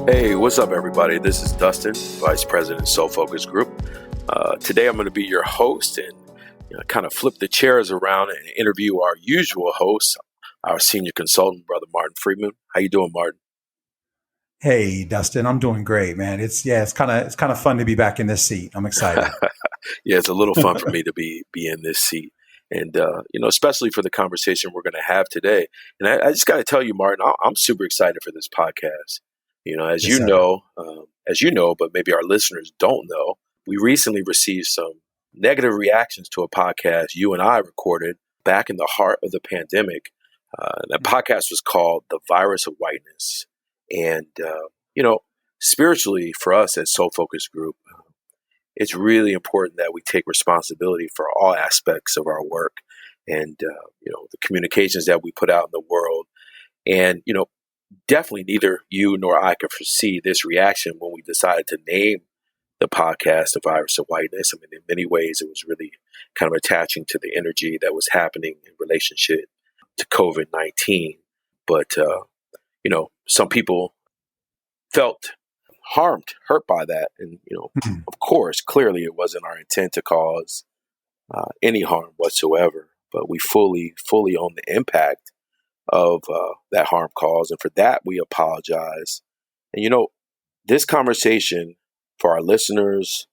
Hey, what's up, everybody? This is Dustin, Vice President, Soul Focus Group. Today, I'm going to be your host and kind of flip the chairs around and interview our usual host, our senior consultant, Brother Martin Friedman. How you doing, Martin? Hey, Dustin, I'm doing great, man. It's kind of fun to be back in this seat. I'm excited. Yeah, it's a little fun for me to be in this seat, and especially for the conversation we're going to have today. And I just got to tell you, Martin, I'm super excited for this podcast. As Yes, you sir. know, but maybe our listeners don't know, we recently received some negative reactions to a podcast you and I recorded back in the heart of the pandemic. That podcast was called "The Virus of Whiteness," and spiritually for us at Soul Focus Group, it's really important that we take responsibility for all aspects of our work and the communications that we put out in the world. And definitely neither you nor I could foresee this reaction when we decided to name the podcast "The Virus of Whiteness." I mean, in many ways, it was really kind of attaching to the energy that was happening in relationship to COVID-19. But some people felt harmed, hurt by that, and Mhm. of course, clearly, it wasn't our intent to cause any harm whatsoever. But we fully own the impact of that harm caused, and for that, we apologize. And this conversation for our listeners,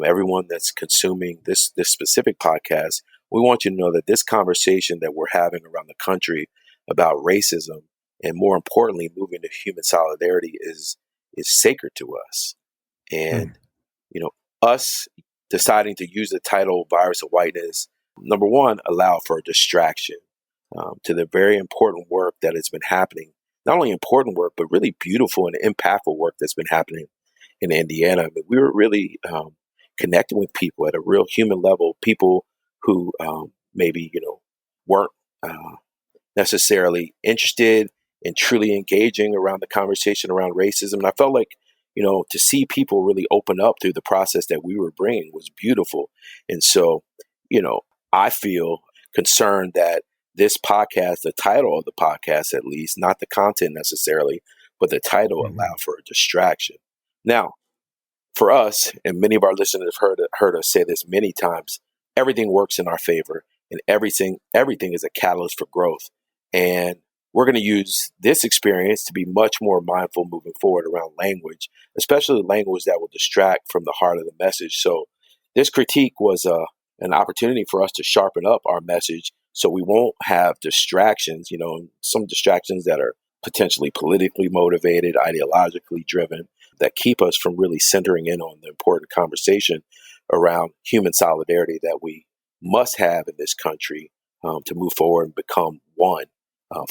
everyone that's consuming this specific podcast, we want you to know that this conversation that we're having around the country about racism, and more importantly, moving to human solidarity, is sacred to us. And Mhm. you know, us deciding to use the title "Virus of Whiteness," number one, allow for a distraction to the very important work that has been happening. Not only important work, but really beautiful and impactful work that's been happening in Indiana. I mean, we were really connecting with people at a real human level, people who maybe, weren't uh, necessarily interested in truly engaging around the conversation around racism. And I felt like, to see people really open up through the process that we were bringing was beautiful. And so, you know, I feel concerned that this podcast, the title of the podcast at least, not the content necessarily, but the title Mhm. allowed for a distraction. Now, for us, and many of our listeners have heard us say this many times, everything works in our favor, and everything is a catalyst for growth. And we're going to use this experience to be much more mindful moving forward around language, especially language that will distract from the heart of the message. So this critique was an opportunity for us to sharpen up our message so we won't have distractions, some distractions that are potentially politically motivated, ideologically driven, that keep us from really centering in on the important conversation around human solidarity that we must have in this country to move forward and become one,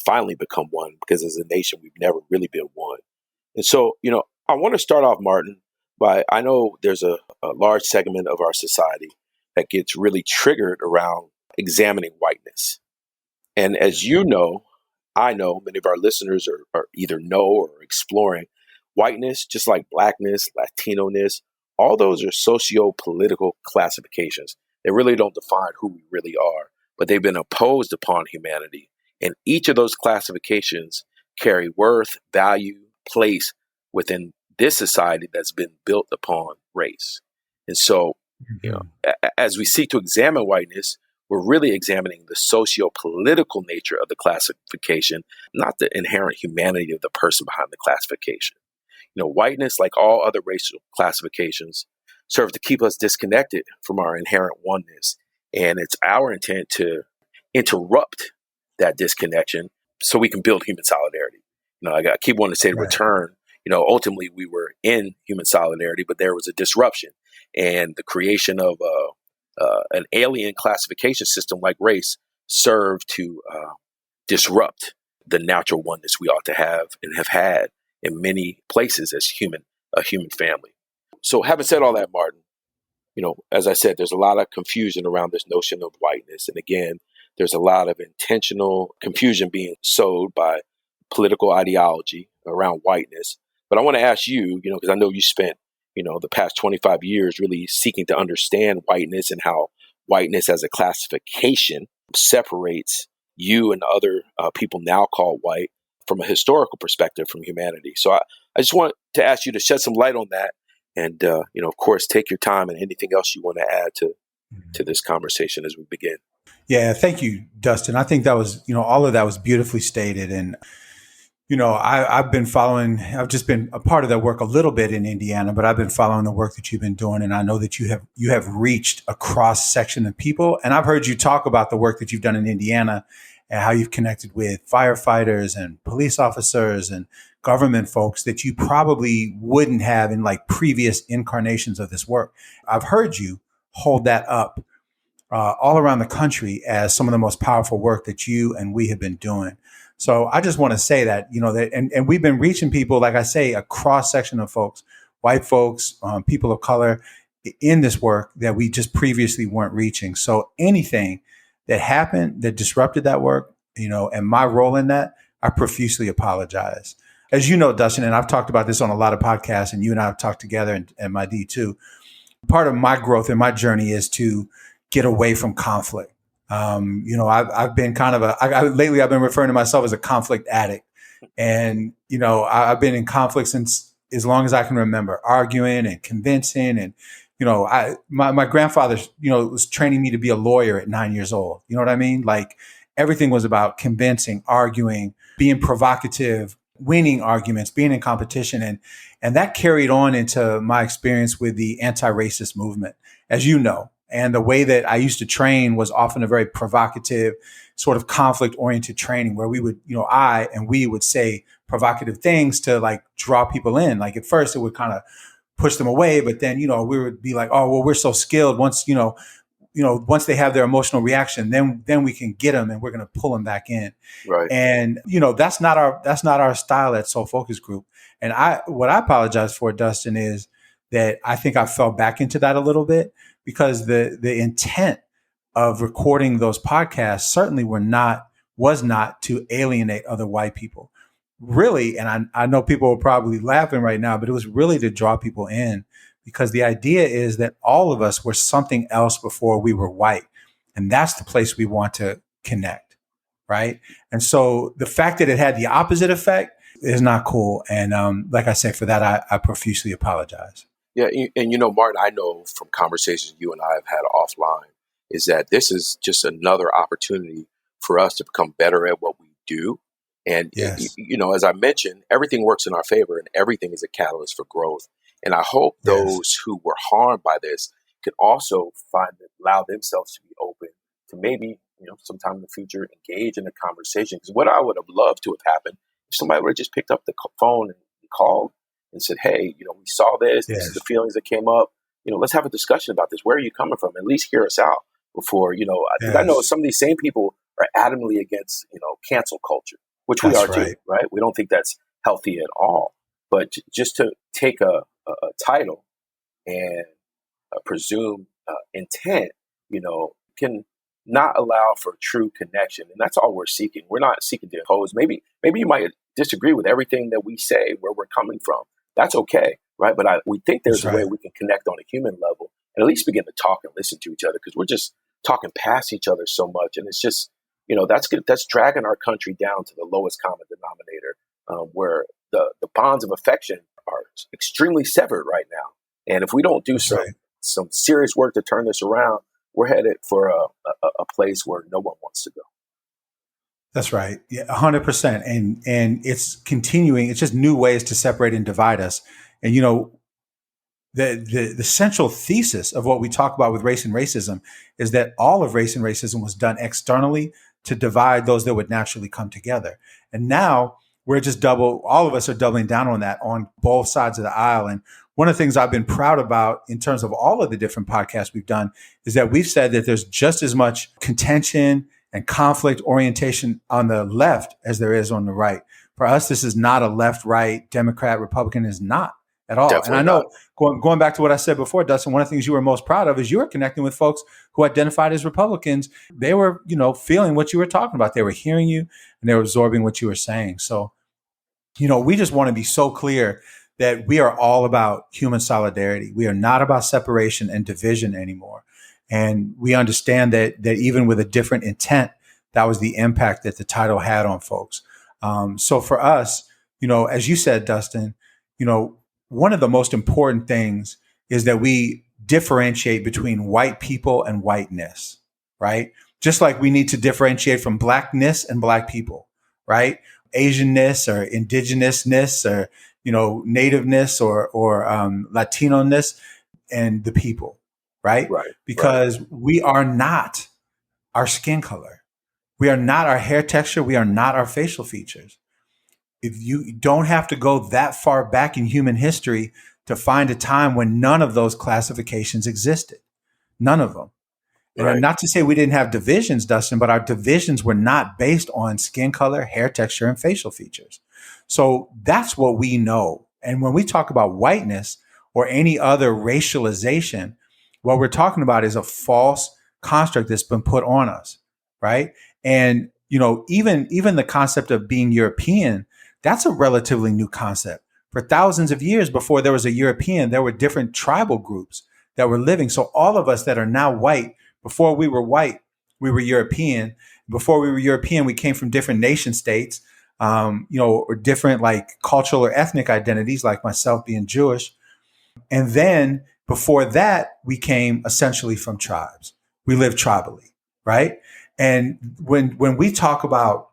finally become one, because as a nation, we've never really been one. And so, I want to start off, Martin, by I know there's a large segment of our society that gets really triggered around examining whiteness. And as you know, I know many of our listeners are either know or are exploring whiteness, just like blackness, Latino-ness. All those are socio-political classifications. They really don't define who we really are, but they've been imposed upon humanity. And each of those classifications carry worth, value, place within this society that's been built upon race. And so, Mhm. as we seek to examine whiteness, we're really examining the socio-political nature of the classification, not the inherent humanity of the person behind the classification. Whiteness, like all other racial classifications, serves to keep us disconnected from our inherent oneness. And it's our intent to interrupt that disconnection so we can build human solidarity. I keep wanting to say Right. return. Ultimately, we were in human solidarity, but there was a disruption and the creation of an alien classification system like race served to disrupt the natural oneness we ought to have and have had in many places as a human family. So having said all that, Martin, as I said, there's a lot of confusion around this notion of whiteness. And again, there's a lot of intentional confusion being sowed by political ideology around whiteness. But I want to ask you, because I know you spent, the past 25 years really seeking to understand whiteness and how whiteness as a classification separates you and other people now called white from a historical perspective from humanity. So I just want to ask you to shed some light on that, and of course, take your time and anything else you want to add to this conversation as we begin. Yeah, thank you, Dustin. I think that was, all of that was beautifully stated. And, I've just been a part of that work a little bit in Indiana, but I've been following the work that you've been doing. And I know that you have reached a cross section of people. And I've heard you talk about the work that you've done in Indiana and how you've connected with firefighters and police officers and government folks that you probably wouldn't have in like previous incarnations of this work. I've heard you hold that up all around the country as some of the most powerful work that you and we have been doing. So I just want to say that, and we've been reaching people, like I say, a cross section of folks, white folks, people of color in this work that we just previously weren't reaching. So anything that happened that disrupted that work, and my role in that, I profusely apologize. As you know, Dustin, and I've talked about this on a lot of podcasts, and you and I have talked together and my D too. Part of my growth and my journey is to get away from conflict. I've been kind of lately I've been referring to myself as a conflict addict. And, I've been in conflict since as long as I can remember, arguing and convincing. And, my grandfather, was training me to be a lawyer at 9 years old. You know what I mean? Like everything was about convincing, arguing, being provocative, winning arguments, being in competition. And that carried on into my experience with the anti-racist movement, as you know. And the way that I used to train was often a very provocative, sort of conflict-oriented training where we would, we would say provocative things to like draw people in. Like at first it would kind of push them away, but then, we would be like, oh, well, we're so skilled. Once, once they have their emotional reaction, then we can get them and we're going to pull them back in. Right. And, that's not our style at Soul Focus Group. And what I apologize for, Dustin, is that I think I fell back into that a little bit, because the intent of recording those podcasts certainly was not to alienate other white people. Really, and I know people are probably laughing right now, but it was really to draw people in, because the idea is that all of us were something else before we were white. And that's the place we want to connect, right? And so the fact that it had the opposite effect is not cool. And like I said, for that, I profusely apologize. Yeah, and Martin, I know from conversations you and I have had offline is that this is just another opportunity for us to become better at what we do. And, yes. As I mentioned, everything works in our favor and everything is a catalyst for growth. And I hope those who were harmed by this could also allow themselves to be open to maybe, sometime in the future, engage in a conversation. Because what I would have loved to have happened, if somebody would have just picked up the phone and called and said, hey, we saw this. This is the feelings that came up. Let's have a discussion about this. Where are you coming from? At least hear us out before, I know some of these same people are adamantly against, cancel culture, which we are too, right? We don't think that's healthy at all. But just to take a title and presume intent, can not allow for true connection. And that's all we're seeking. We're not seeking to impose. Maybe you might disagree with everything that we say, where we're coming from. That's okay, right? But we think there's a way we can connect on a human level and at least begin to talk and listen to each other, because we're just talking past each other so much. And it's just, that's dragging our country down to the lowest common denominator, where the bonds of affection are extremely severed right now. And if we don't do some serious work to turn this around, we're headed for a place where no one wants to go. That's right. Yeah, 100%. And it's continuing. It's just new ways to separate and divide us. And, the central thesis of what we talk about with race and racism is that all of race and racism was done externally to divide those that would naturally come together. And now we're just all of us are doubling down on that on both sides of the aisle. And one of the things I've been proud about in terms of all of the different podcasts we've done is that we've said that there's just as much contention and conflict orientation on the left as there is on the right. For us, this is not a left-right, Democrat, Republican, is not at all. Definitely. And I know, going back to what I said before, Dustin, one of the things you were most proud of is you were connecting with folks who identified as Republicans. They were, feeling what you were talking about. They were hearing you and they were absorbing what you were saying. So, we just want to be so clear that we are all about human solidarity. We are not about separation and division anymore. And we understand that even with a different intent, that was the impact that the title had on folks. So for us, as you said, Dustin, you know, one of the most important things is that we differentiate between white people and whiteness, right? Just like we need to differentiate from blackness and black people, right? Asianness or indigenousness or, nativeness or Latino-ness and the people, right? Right. Right. Because we are not our skin color. We are not our hair texture. We are not our facial features. If you don't have to go that far back in human history to find a time when none of those classifications existed. None of them. And Right. not to say we didn't have divisions, Dustin, but our divisions were not based on skin color, hair texture, and facial features. So that's what we know. And when we talk about whiteness or any other racialization, what we're talking about is a false construct that's been put on us, right? And even the concept of being European, that's a relatively new concept. For thousands of years before there was a European, there were different tribal groups that were living. So all of us that are now white, before we were white, we were European. Before we were European, we came from different nation states, or different like cultural or ethnic identities, like myself being Jewish. And then before that, we came essentially from tribes. We lived tribally, right? And when we talk about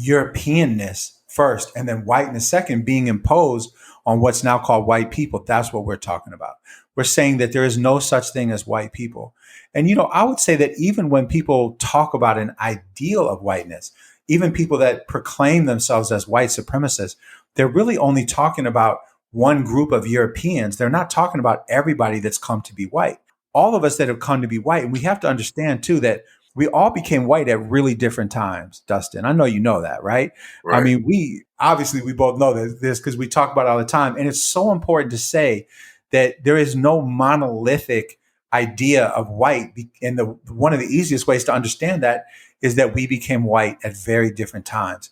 Europeanness first and then whiteness second being imposed on what's now called white people, that's what we're talking about. We're saying that there is no such thing as white people. And, I would say that even when people talk about an ideal of whiteness, even people that proclaim themselves as white supremacists, they're really only talking about one group of Europeans. They're not talking about everybody that's come to be white. All of us that have come to be white, and we have to understand too that we all became white at really different times, Dustin. I know you know that, right? I Right. mean, we both know this because we talk about it all the time. And it's so important to say that there is no monolithic idea of white. And one of the easiest ways to understand that is that we became white at very different times.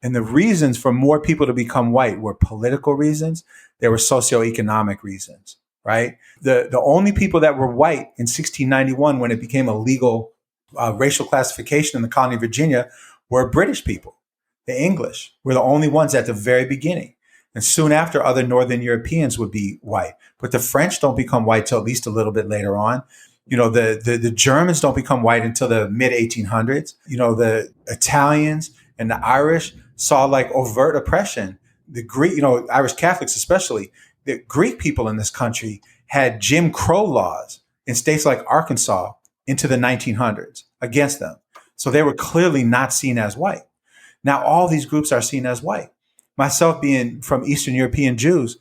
And the reasons for more people to become white were political reasons. There were socioeconomic reasons, right? The only people that were white in 1691, when it became a legal racial classification in the colony of Virginia, were British people. The English were the only ones at the very beginning. And soon after, other Northern Europeans would be white. But the French don't become white till at least a little bit later on. The Germans don't become white until the mid 1800s. The Italians and the Irish saw like overt oppression. The Greek, Irish Catholics especially, the Greek people in this country had Jim Crow laws in states like Arkansas into the 1900s against them. So they were clearly not seen as white. Now all these groups are seen as white. Myself being from Eastern European Jews,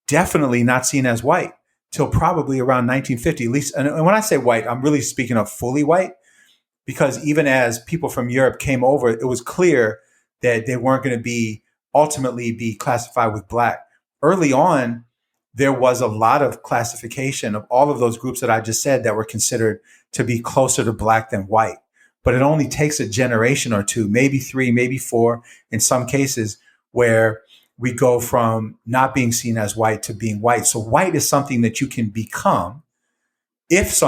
definitely not seen as white till probably around 1950, at least. And when I say white, I'm really speaking of fully white, because even as people from Europe came over, it was clear that they weren't going to ultimately be classified with black. Early on, there was a lot of classification of all of those groups that I just said that were considered to be closer to black than white. But it only takes a generation or two, maybe three, maybe four, in some cases, where we go from not being seen as white to being white. So white is something that you can become. If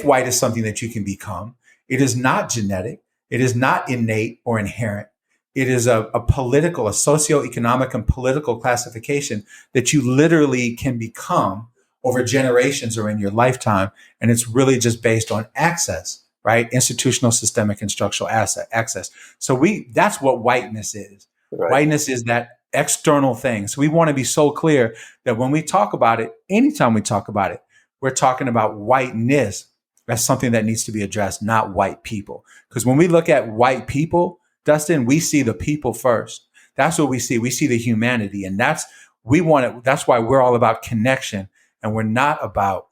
white is something that you can become, it is not genetic. It is not innate or inherent. It is a political, a socioeconomic and political classification that you literally can become over generations or in your lifetime. And it's really just based on access, right? Institutional, systemic, and structural access. So that's what whiteness is. Right. Whiteness is that external thing. So we want to be so clear that when we talk about it, anytime we talk about it, we're talking about whiteness as something that needs to be addressed, not white people. Because when we look at white people, Dustin, we see the people first. That's what we see. We see the humanity. And that's why we're all about connection, and we're not about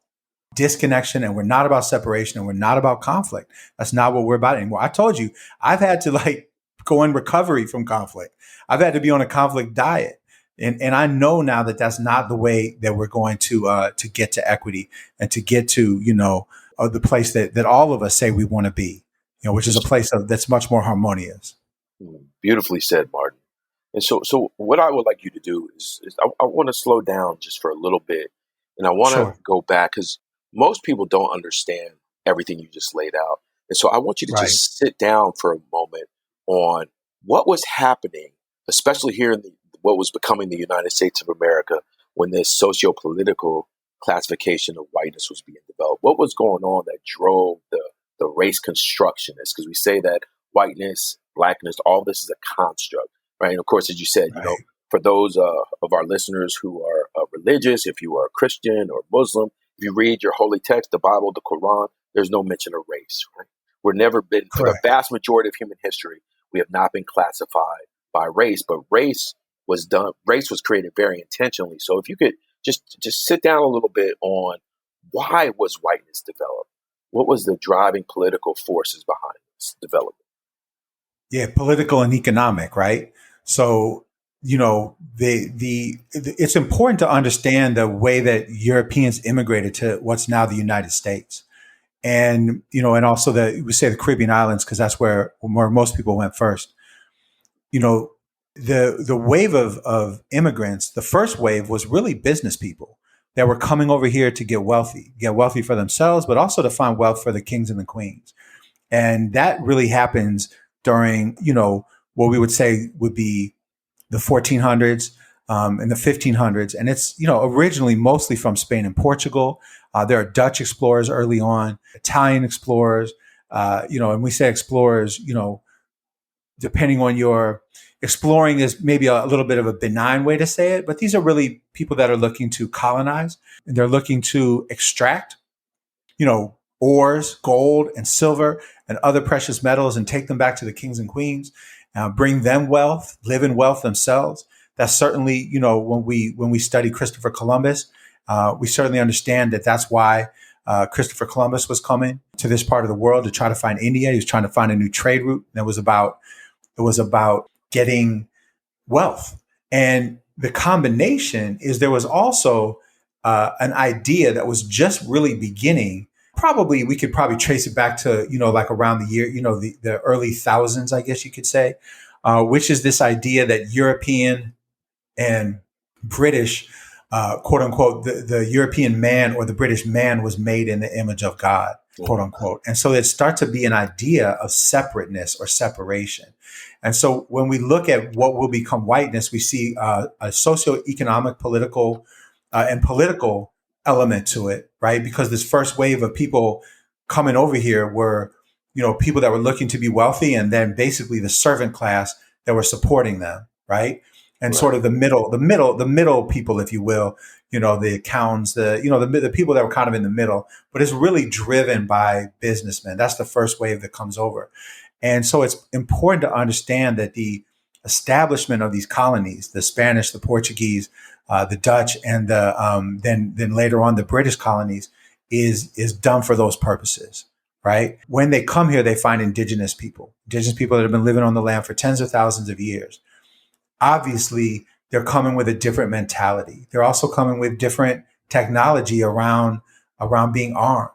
disconnection, and we're not about separation, and we're not about conflict. That's not what we're about anymore. I told you, I've had to go in recovery from conflict. I've had to be on a conflict diet. And I know now that that's not the way that we're going to get to equity and to get to, the place that all of us say we want to be, which is a place that's much more harmonious. Beautifully said, Martin. And so what I would like you to do is I want to slow down just for a little bit, and I want to Sure. go back because most people don't understand everything you just laid out. And so I want you to Right. just sit down for a moment on what was happening, especially here in the what was becoming the United States of America when this socio-political classification of whiteness was being developed? What was going on that drove the race constructionists? Because we say that whiteness, blackness, all this is a construct, right? And of course, as you said, Right. for those of our listeners who are religious, if you are a Christian or Muslim, if you read your holy text, the Bible, the Quran, there's no mention of race, right? We're never been, for the Correct. vast majority of human history, we have not been classified by race, but race was created very intentionally. So if you could just sit down a little bit on why was whiteness developed? What was the driving political forces behind this development? Yeah, political and economic, right? So, it's important to understand the way that Europeans immigrated to what's now the United States. And, and also we say the Caribbean islands, because that's where most people went first. The wave of immigrants, the first wave was really business people that were coming over here to get wealthy for themselves, but also to find wealth for the kings and the queens. And that really happens during, what we would say would be the 1400s and the 1500s. And it's, originally mostly from Spain and Portugal. There are Dutch explorers early on, Italian explorers, and we say explorers, depending on your exploring is maybe a little bit of a benign way to say it, but these are really people that are looking to colonize and they're looking to extract, ores, gold and silver and other precious metals and take them back to the kings and queens, bring them wealth, live in wealth themselves. That's certainly, when we study Christopher Columbus, we certainly understand that that's why Christopher Columbus was coming to this part of the world to try to find India. He was trying to find a new trade route. It was about getting wealth. And the combination is there was also an idea that was just really beginning. We could probably trace it back to, like around the year, the early thousands, I guess you could say, which is this idea that European and British, quote unquote, the European man or the British man was made in the image of God, quote unquote. And so it starts to be an idea of separateness or separation. And so when we look at what will become whiteness, we see a socioeconomic, political, and political element to it, right? Because this first wave of people coming over here were, people that were looking to be wealthy, and then basically the servant class that were supporting them, right? And sort of the middle people, if you will, the accountants, the people that were kind of in the middle, but it's really driven by businessmen. That's the first wave that comes over. And so it's important to understand that the establishment of these colonies, the Spanish, the Portuguese, the Dutch, and then later on the British colonies, is done for those purposes, right? When they come here, they find indigenous people that have been living on the land for tens of thousands of years. Obviously, they're coming with a different mentality. They're also coming with different technology around being armed.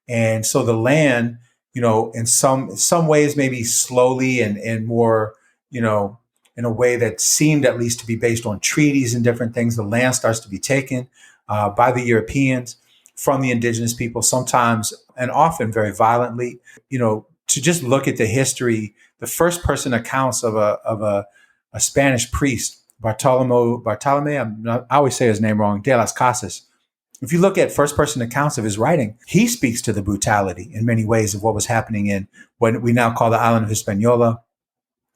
And so the land, in some ways, maybe slowly and more, in a way that seemed at least to be based on treaties and different things, the land starts to be taken by the Europeans from the indigenous people, sometimes and often very violently. To just look at the history, the first person accounts of a Spanish priest, Bartolome, I always say his name wrong, de las Casas. If you look at first person accounts of his writing, he speaks to the brutality in many ways of what was happening in what we now call the island of Hispaniola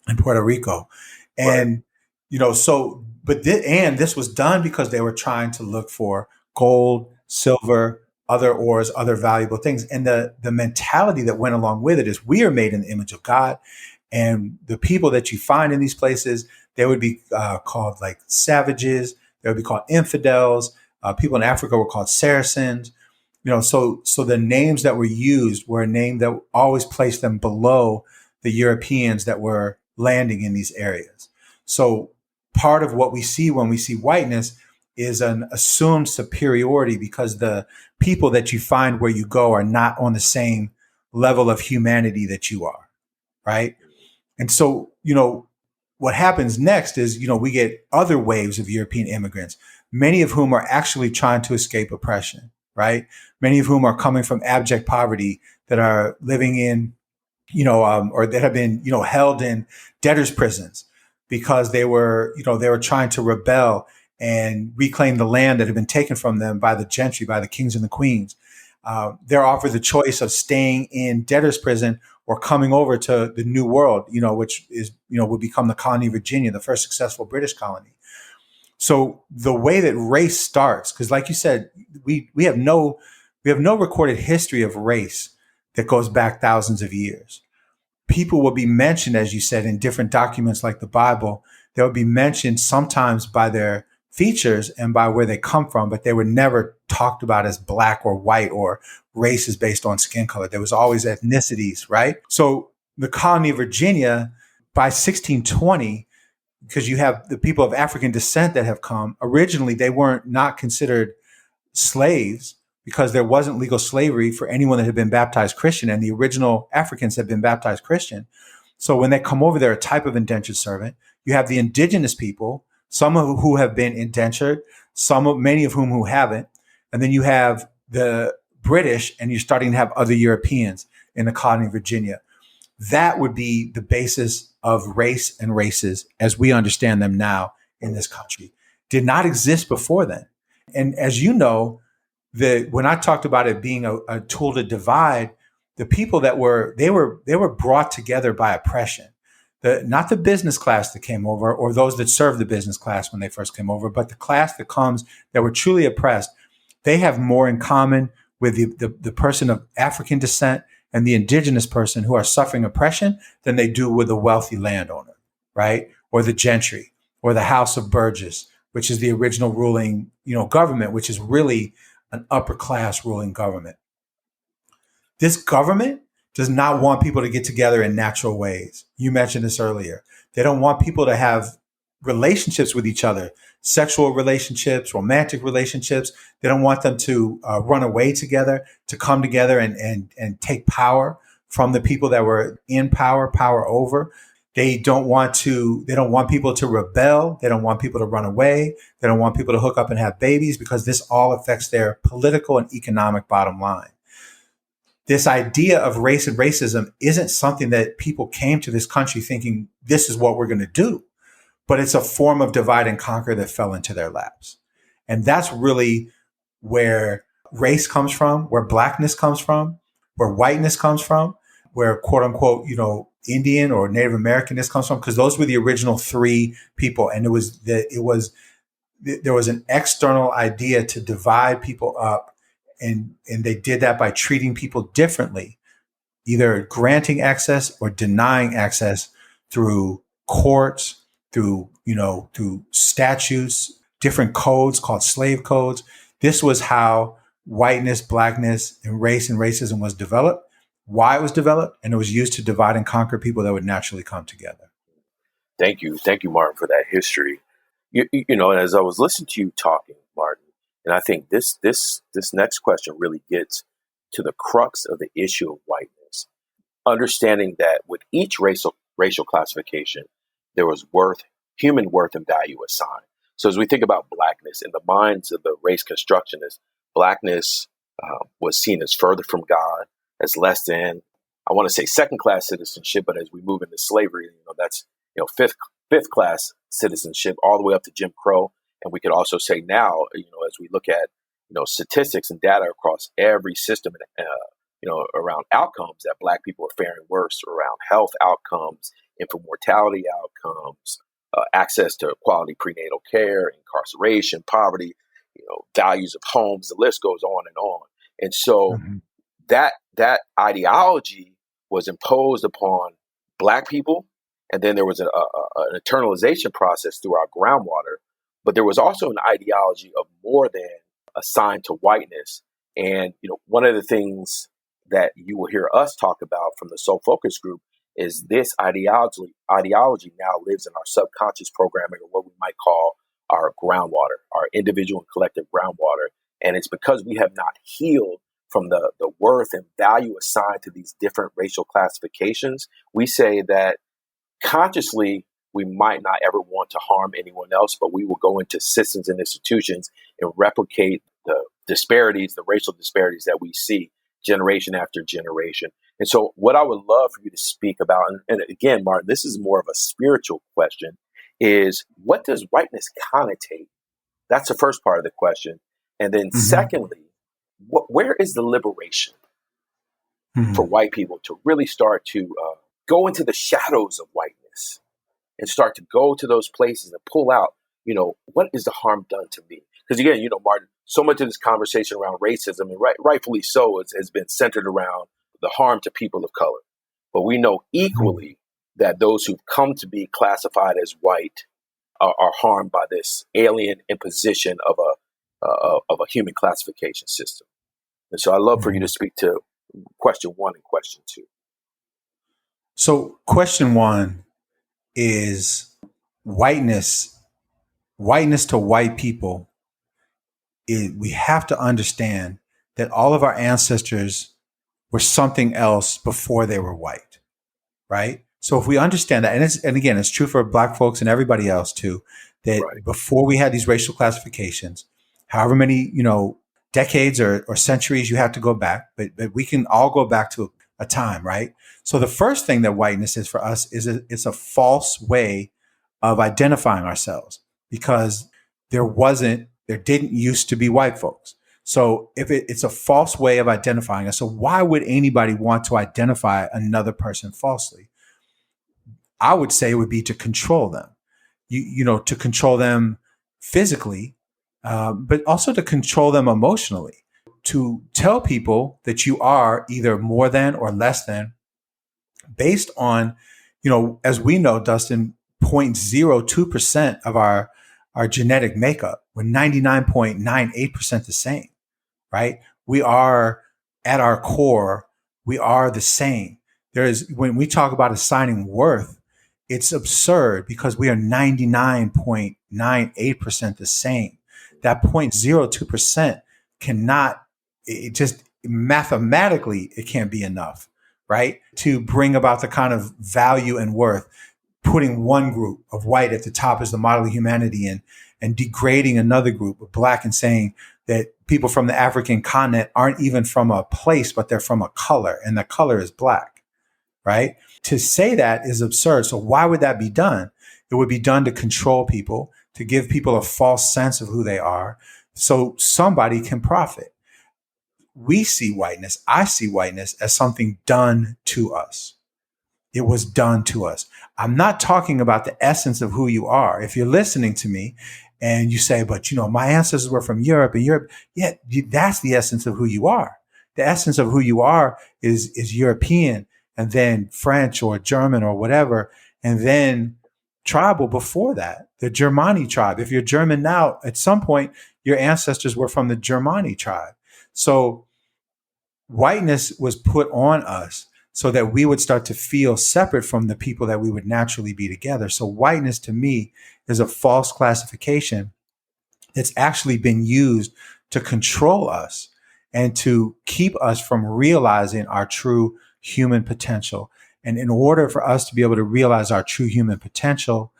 in Puerto Rico. And, and this was done because they were trying to look for gold, silver, other ores, other valuable things. And the mentality that went along with it is we are made in the image of God. And the people that you find in these places, they would be called like savages. They would be called infidels. People in Africa were called Saracens. So the names that were used were a name that always placed them below the Europeans that were landing in these areas. So part of what we see when we see whiteness is an assumed superiority because the people that you find where you go are not on the same level of humanity that you are, right? And so, what happens next is, we get other waves of European immigrants, many of whom are actually trying to escape oppression, right? Many of whom are coming from abject poverty that are living in, or that have been, held in debtors' prisons. because they were, they were trying to rebel and reclaim the land that had been taken from them by the gentry, by the kings and the queens. They're offered the choice of staying in debtor's prison or coming over to the New World, which is, would become the colony of Virginia, the first successful British colony. So the way that race starts, because like you said, we have no recorded history of race that goes back thousands of years. People will be mentioned, as you said, in different documents like the Bible. They will be mentioned sometimes by their features and by where they come from, but they were never talked about as black or white or races based on skin color. There was always ethnicities, right? So the colony of Virginia by 1620, because you have the people of African descent that have come, originally they weren't not considered slaves because there wasn't legal slavery for anyone that had been baptized Christian, and the original Africans had been baptized Christian. So when they come over, they're a type of indentured servant. You have the indigenous people, some of who have been indentured, many of whom who haven't. And then you have the British, and you're starting to have other Europeans in the colony of Virginia. That would be the basis of race and races as we understand them now in this country. Did not exist before then. And as you know, when I talked about it being a tool to divide, the people that they were brought together by oppression. Not the business class that came over or those that served the business class when they first came over, but the class that were truly oppressed. They have more in common with the person of African descent and the indigenous person who are suffering oppression than they do with the wealthy landowner, right? Or the gentry or the House of Burgess, which is the original ruling, government, which is really an upper class ruling government. This government does not want people to get together in natural ways. You mentioned this earlier. They don't want people to have relationships with each other, sexual relationships, romantic relationships. They don't want them to run away together, to come together and take power from the people that were in power over. They don't want people to rebel. They don't want people to run away. They don't want people to hook up and have babies because this all affects their political and economic bottom line. This idea of race and racism isn't something that people came to this country thinking this is what we're going to do, but it's a form of divide and conquer that fell into their laps. And that's really where race comes from, where blackness comes from, where whiteness comes from, where quote unquote, Indian or Native Americanness comes from, because those were the original three people. And there was an external idea to divide people up. And they did that by treating people differently, either granting access or denying access through courts, through statutes, different codes called slave codes. This was how whiteness, blackness, and racism was developed, why it was developed, and it was used to divide and conquer people that would naturally come together. Thank you, Martin, for that history. And as I was listening to you talking, Martin, and I think this next question really gets to the crux of the issue of whiteness. Understanding that with each racial classification, there was human worth and value assigned. So as we think about blackness, in the minds of the race constructionists, blackness was seen as further from God, as less than, I want to say second class citizenship, but as we move into slavery, that's fifth class citizenship all the way up to Jim Crow. And we could also say now, as we look at, statistics and data across every system, around outcomes, that Black people are faring worse around health outcomes, infant mortality outcomes, access to quality prenatal care, incarceration, poverty, values of homes, the list goes on and on. And so that ideology was imposed upon Black people. And then there was an internalization process through our groundwater. But there was also an ideology of more than assigned to whiteness. And, one of the things that you will hear us talk about from the Soul Focus Group is this ideology now lives in our subconscious programming, or what we might call our groundwater, our individual and collective groundwater. And it's because we have not healed from the worth and value assigned to these different racial classifications. We say that consciously, we might not ever want to harm anyone else, but we will go into systems and institutions and replicate the disparities, the racial disparities that we see generation after generation. And so what I would love for you to speak about, and again, Martin, this is more of a spiritual question, is, what does whiteness connotate? That's the first part of the question. And then secondly, where is the liberation for white people to really start to go into the shadows of whiteness and start to go to those places and pull out, what is the harm done to me? Because again, Martin, so much of this conversation around racism, and rightfully so, has been centered around the harm to people of color. But we know equally that those who've come to be classified as white are harmed by this alien imposition of a human classification system. And so I'd love for you to speak to question 1 and question 2. So question 1 is whiteness to white people. We have to understand that all of our ancestors were something else before they were white, right? So if we understand that, and again, it's true for Black folks and everybody else too, that before we had these racial classifications, however many, decades or centuries you have to go back, but we can all go back to a time, right? So the first thing that whiteness is for us is it's a false way of identifying ourselves, because there didn't used to be white folks. So if it's a false way of identifying us, so why would anybody want to identify another person falsely? I would say it would be to control them, to control them physically, but also to control them emotionally, to tell people that you are either more than or less than based on, as we know, Dustin, 0.02% of our genetic makeup. We're 99.98% the same, right? We are at our core, we are the same. When we talk about assigning worth, it's absurd because we are 99.98% the same. That 0.02% it just mathematically, it can't be enough, right? To bring about the kind of value and worth, putting one group of white at the top as the model of humanity and degrading another group of Black and saying that people from the African continent aren't even from a place, but they're from a color, and the color is Black, right? To say that is absurd. So why would that be done? It would be done to control people, to give people a false sense of who they are, so somebody can profit. I see whiteness as something done to us. It was done to us. I'm not talking about the essence of who you are. If you're listening to me and you say, but my ancestors were from Europe, yeah, that's the essence of who you are. The essence of who you are is European, and then French or German or whatever, and then tribal before that, the Germani tribe. If you're German now, at some point, your ancestors were from the Germani tribe. So whiteness was put on us so that we would start to feel separate from the people that we would naturally be together. So whiteness to me is a false classification that's actually been used to control us and to keep us from realizing our true human potential. And in order for us to be able to realize our true human potential,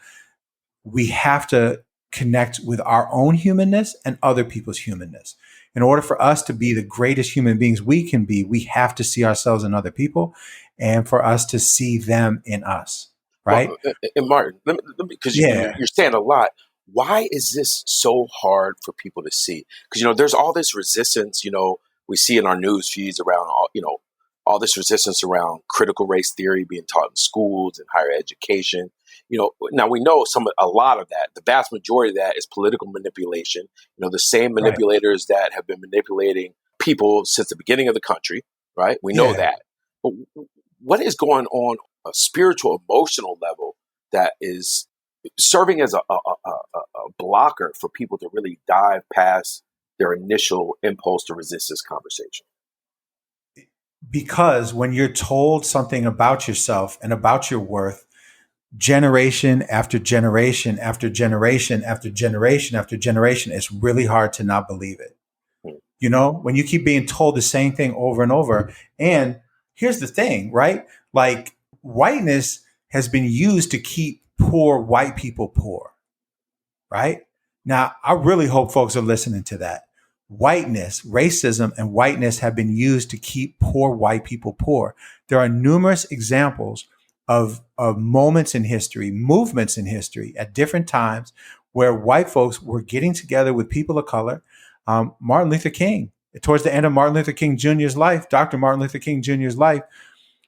we have to connect with our own humanness and other people's humanness. In order for us to be the greatest human beings we can be, we have to see ourselves in other people, and for us to see them in us, right? Well, and Martin, because you're saying a lot. Why is this so hard for people to see? Because, there's all this resistance, we see in our news feeds around, all this resistance around critical race theory being taught in schools and higher education. Now we know a lot of that, the vast majority of that is political manipulation. The same manipulators that have been manipulating people since the beginning of the country, right? We know that. But what is going on a spiritual, emotional level that is serving as a blocker for people to really dive past their initial impulse to resist this conversation? Because when you're told something about yourself and about your worth, generation after generation after generation after generation after generation, it's really hard to not believe it. When you keep being told the same thing over and over. And here's the thing, right? Like, whiteness has been used to keep poor white people poor, right? Now, I really hope folks are listening to that. Whiteness, racism, and whiteness have been used to keep poor white people poor. There are numerous examples of moments in history, movements in history at different times where white folks were getting together with people of color. Martin Luther King, towards the end of Martin Luther King Jr.'s life, Dr. Martin Luther King Jr.'s life,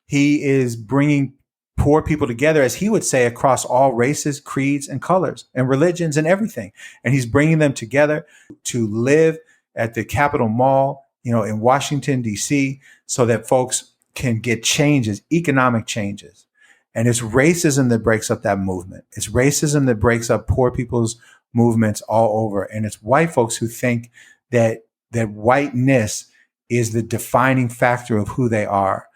he is bringing poor people together, as he would say, across all races, creeds, and colors, and religions, and everything. And he's bringing them together to live at the Capitol Mall, in Washington, D.C., so that folks can get changes, economic changes. And it's racism that breaks up that movement. It's racism that breaks up poor people's movements all over. And it's white folks who think that whiteness is the defining factor of who they are.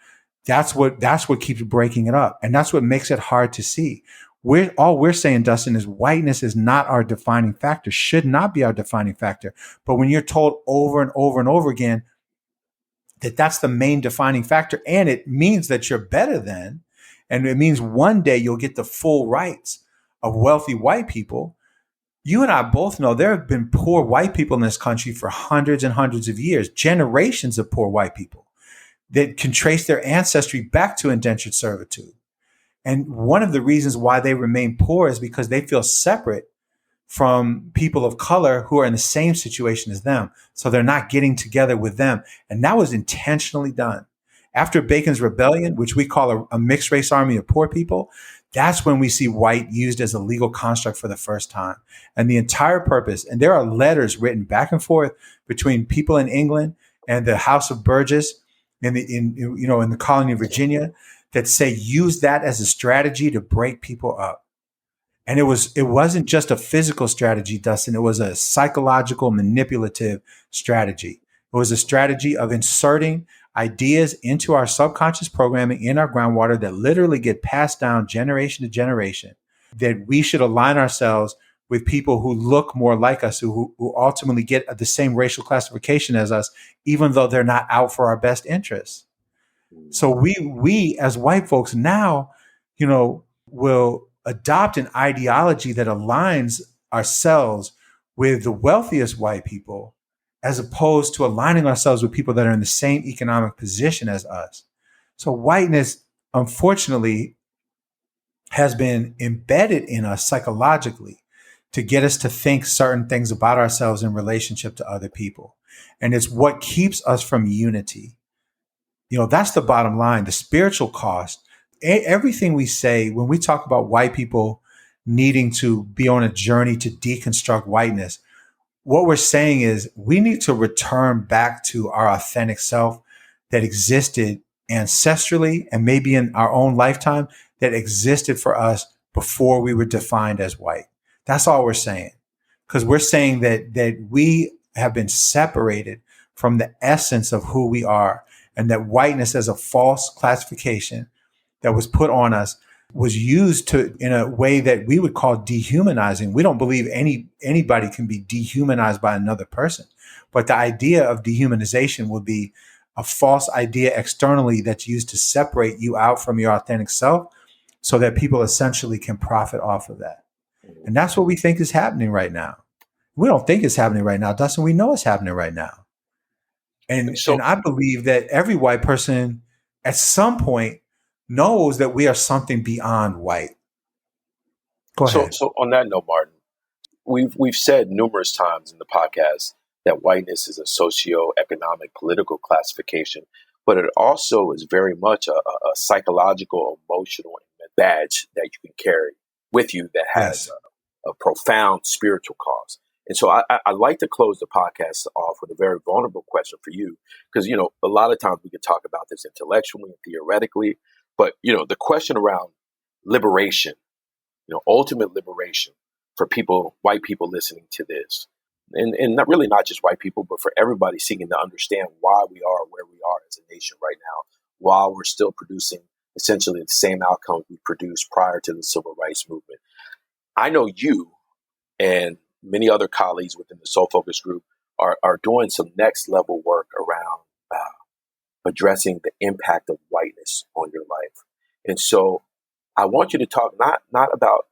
That's what keeps breaking it up. And that's what makes it hard to see. All we're saying, Dustin, is whiteness is not our defining factor, should not be our defining factor. But when you're told over and over and over again that that's the main defining factor, and it means that you're better than, and it means one day you'll get the full rights of wealthy white people. You and I both know there have been poor white people in this country for hundreds and hundreds of years, generations of poor white people that can trace their ancestry back to indentured servitude. And one of the reasons why they remain poor is because they feel separate from people of color who are in the same situation as them. So they're not getting together with them. And that was intentionally done. After Bacon's Rebellion, which we call a mixed race army of poor people, that's when we see white used as a legal construct for the first time. And the entire purpose, and there are letters written back and forth between people in England and the House of Burgess in the colony of Virginia that say use that as a strategy to break people up. And it wasn't just a physical strategy, Dustin. It was a psychological, manipulative strategy. It was a strategy of inserting ideas into our subconscious programming in our groundwater that literally get passed down generation to generation, that we should align ourselves with people who look more like us, who ultimately get the same racial classification as us, even though they're not out for our best interests. So we as white folks now, will adopt an ideology that aligns ourselves with the wealthiest white people, as opposed to aligning ourselves with people that are in the same economic position as us. So whiteness, unfortunately, has been embedded in us psychologically to get us to think certain things about ourselves in relationship to other people. And it's what keeps us from unity. That's the bottom line, the spiritual cost. Everything we say when we talk about white people needing to be on a journey to deconstruct whiteness, what we're saying is we need to return back to our authentic self that existed ancestrally and maybe in our own lifetime that existed for us before we were defined as white. That's all we're saying. Because we're saying that we have been separated from the essence of who we are, and that whiteness as a false classification that was put on us was used in a way that we would call dehumanizing. We don't believe anybody can be dehumanized by another person. But the idea of dehumanization would be a false idea externally that's used to separate you out from your authentic self so that people essentially can profit off of that. And that's what we think is happening right now. We don't think it's happening right now, Dustin. We know it's happening right now. And I believe that every white person at some point knows that we are something beyond white. Go ahead. So on that note, Martin, we've said numerous times in the podcast that whiteness is a socio-economic political classification, but it also is very much a psychological, emotional badge that you can carry with you that has a profound spiritual cause. And so I like to close the podcast off with a very vulnerable question for you, because, a lot of times we can talk about this intellectually and theoretically, but, the question around liberation, ultimate liberation for people, white people listening to this, and not just white people, but for everybody seeking to understand why we are where we are as a nation right now, while we're still producing essentially the same outcomes we produced prior to the civil rights movement. I know you and many other colleagues within the Soul Focus group are doing some next level work around addressing the impact of whiteness on your life. And so I want you to talk not about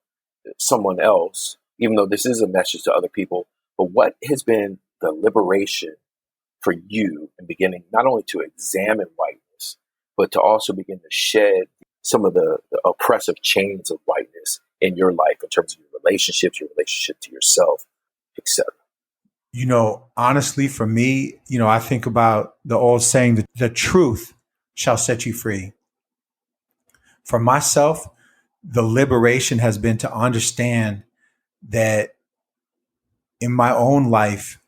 someone else, even though this is a message to other people, but what has been the liberation for you in beginning not only to examine whiteness, but to also begin to shed some of the oppressive chains of whiteness in your life in terms of your relationships, your relationship to yourself, etc.? Honestly, for me, I think about the old saying that the truth shall set you free. For myself, the liberation has been to understand that in my own life,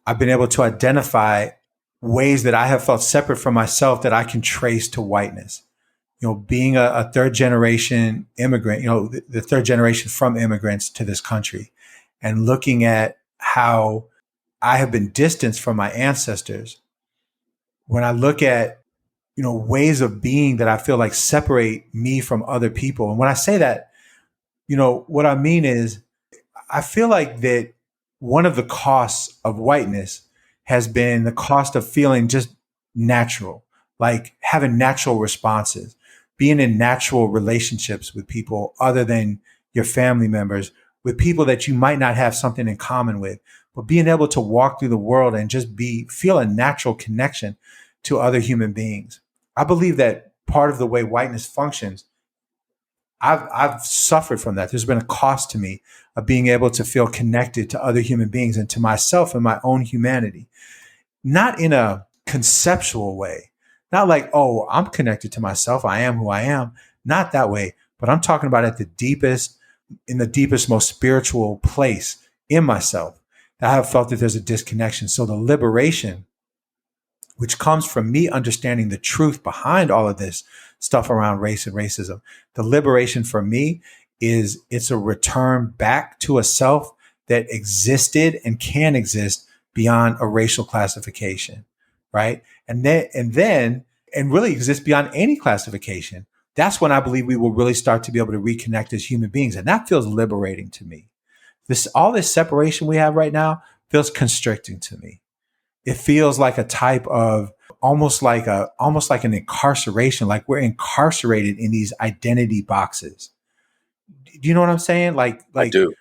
I've been able to identify ways that I have felt separate from myself that I can trace to whiteness. Being a third generation immigrant, the third generation from immigrants to this country, and looking at how I have been distanced from my ancestors. When I look at, ways of being that I feel like separate me from other people. And when I say that, what I mean is I feel like that one of the costs of whiteness has been the cost of feeling just natural, like having natural responses, being in natural relationships with people other than your family members, with people that you might not have something in common with, but being able to walk through the world and just feel a natural connection to other human beings. I believe that part of the way whiteness functions, I've suffered from that. There's been a cost to me of being able to feel connected to other human beings and to myself and my own humanity, not in a conceptual way, not like, oh, I'm connected to myself. I am who I am. Not that way, but I'm talking about in the deepest, most spiritual place in myself that I have felt that there's a disconnection. So the liberation, which comes from me understanding the truth behind all of this stuff around race and racism. The liberation for me it's a return back to a self that existed and can exist beyond a racial classification, right? And really exist beyond any classification. That's when I believe we will really start to be able to reconnect as human beings. And that feels liberating to me. All this separation we have right now feels constricting to me. It feels like a type of almost like an incarceration, like we're incarcerated in these identity boxes. Do you know what I'm saying? I do.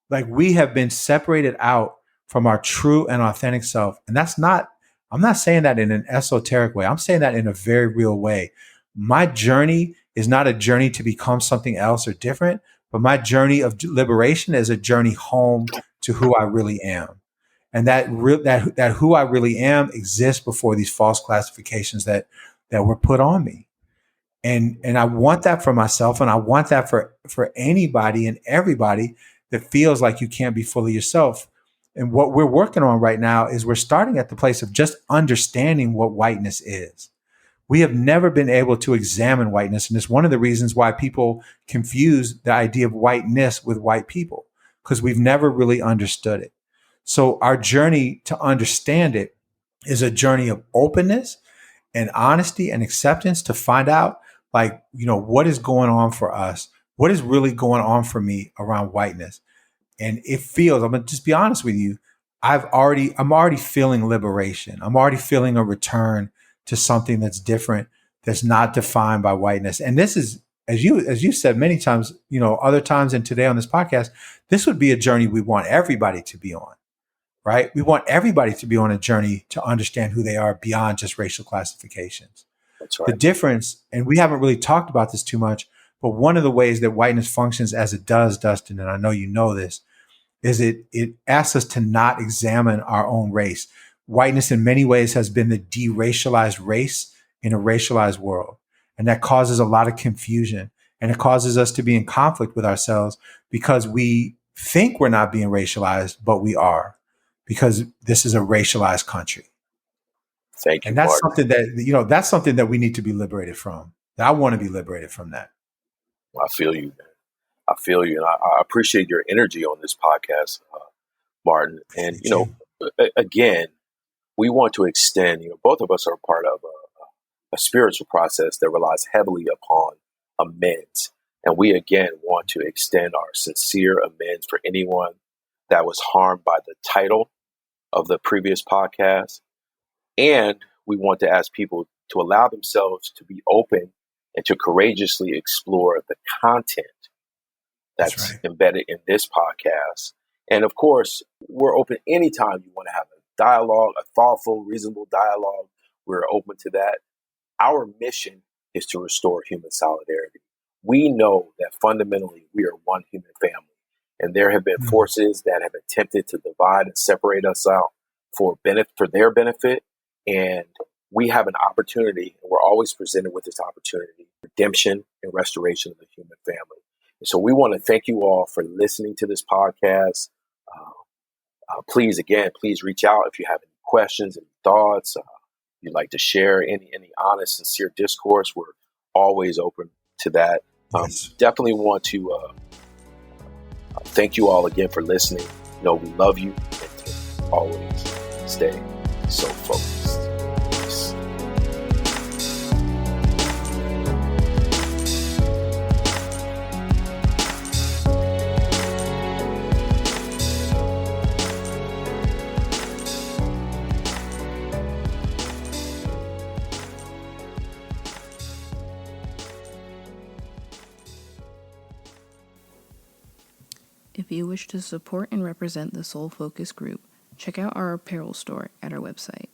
Like we have been separated out from our true and authentic self. And I'm not saying that in an esoteric way. I'm saying that in a very real way. My journey is not a journey to become something else or different, but my journey of liberation is a journey home to who I really am. And that who I really am exists before these false classifications that were put on me. And I want that for myself, and I want that for anybody and everybody that feels like you can't be fully yourself. And what we're working on right now is we're starting at the place of just understanding what whiteness is. We have never been able to examine whiteness, and it's one of the reasons why people confuse the idea of whiteness with white people, because we've never really understood it. So our journey to understand it is a journey of openness and honesty and acceptance to find out, like, what is going on for us? What is really going on for me around whiteness? And it feels, I'm going to just be honest with you, I'm already feeling liberation. I'm already feeling a return to something that's different, that's not defined by whiteness. And this is, as you said many times, other times and today on this podcast, this would be a journey we want everybody to be on. Right? We want everybody to be on a journey to understand who they are beyond just racial classifications. That's right. The difference, and we haven't really talked about this too much, but one of the ways that whiteness functions as it does, Dustin, and I know you know this, is it asks us to not examine our own race. Whiteness in many ways has been the deracialized race in a racialized world. And that causes a lot of confusion. And it causes us to be in conflict with ourselves because we think we're not being racialized, but we are. Because this is a racialized country. Thank you, and that's Martin. that's something that we need to be liberated from. I want to be liberated from that. I feel you, man. I feel you. And I appreciate your energy on this podcast, Martin. And, again, we want to extend, both of us are part of a spiritual process that relies heavily upon amends. And we, again, want to extend our sincere amends for anyone that was harmed by the title of the previous podcast. And we want to ask people to allow themselves to be open and to courageously explore the content that's right. embedded in this podcast. And of course, we're open anytime you want to have a dialogue, a thoughtful, reasonable dialogue. We're open to that. Our mission is to restore human solidarity. We know that fundamentally we are one human family, and there have been forces that have attempted to divide and separate us out for their benefit, and we have an opportunity, and we're always presented with this opportunity, redemption and restoration of the human family. And so we want to thank you all for listening to this podcast. Please reach out if you have any questions, any thoughts, you'd like to share any honest, sincere discourse. We're always open to that. Yes. Definitely want to thank you all again for listening. We love you, and to always stay so focused. Peace. If you wish to support and represent the Soul Focus Group, check out our apparel store at our website,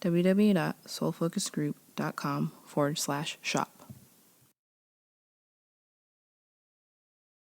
www.soulfocusgroup.com/shop.